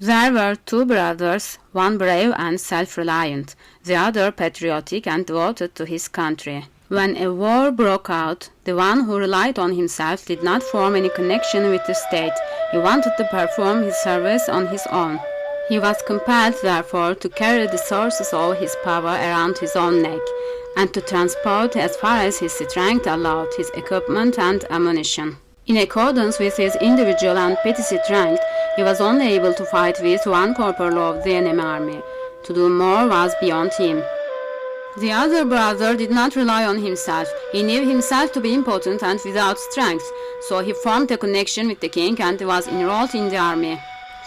There were two brothers, one brave and self-reliant, the other patriotic and devoted to his country. When a war broke out, the one who relied on himself did not form any connection with the state. He wanted to perform his service on his own. He was compelled, therefore, to carry the sources of his power around his own neck, and to transport as far as his strength allowed his equipment and ammunition. In accordance with his individual and petty strength, he was only able to fight with one corporal of the enemy army. To do more was beyond him. The other brother did not rely on himself. He knew himself to be impotent and without strength, so he formed a connection with the king and was enrolled in the army.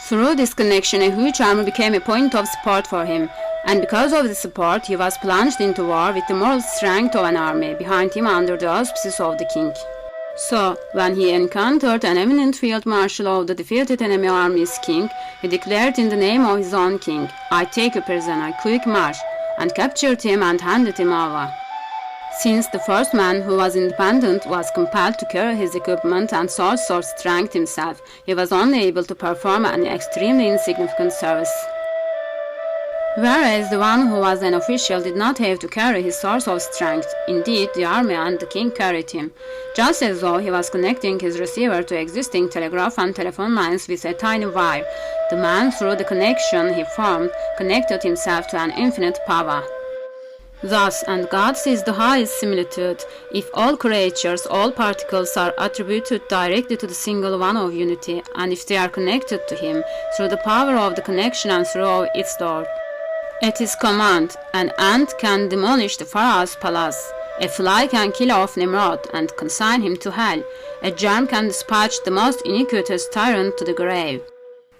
Through this connection, a huge army became a point of support for him, and because of the support, he was plunged into war with the moral strength of an army behind him under the auspices of the king. So, when he encountered an eminent field marshal of the defeated enemy army's king, he declared in the name of his own king, "I take you prisoner, quick march," and captured him and handed him over. Since the first man who was independent was compelled to carry his equipment and source of strength himself, he was only able to perform an extremely insignificant service. Whereas the one who was an official did not have to carry his source of strength. Indeed, the army and the king carried him, just as though he was connecting his receiver to existing telegraph and telephone lines with a tiny wire. The man, through the connection he formed, connected himself to an infinite power. Thus, and God sees the highest similitude, if all creatures, all particles are attributed directly to the single one of unity, and if they are connected to him through the power of the connection and through its door. At his command, an ant can demolish the Pharaoh's palace, a fly can kill off Nimrod and consign him to hell, a germ can dispatch the most iniquitous tyrant to the grave.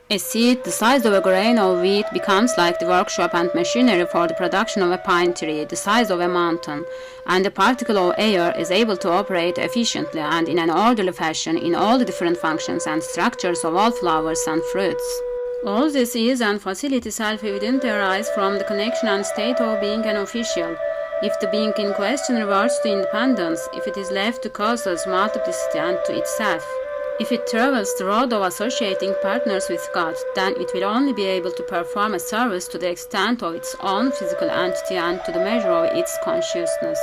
A seed the size of a grain of wheat becomes like the workshop and machinery for the production of a pine tree the size of a mountain, and a particle of air is able to operate efficiently and in an orderly fashion in all the different functions and structures of all flowers and fruits. All this ease and facility self-evident arise from the connection and state of being an official. If the being in question reverts to independence, if it is left to causes, multiplicity, and to itself, if it travels the road of associating partners with God, then it will only be able to perform a service to the extent of its own physical entity and to the measure of its consciousness.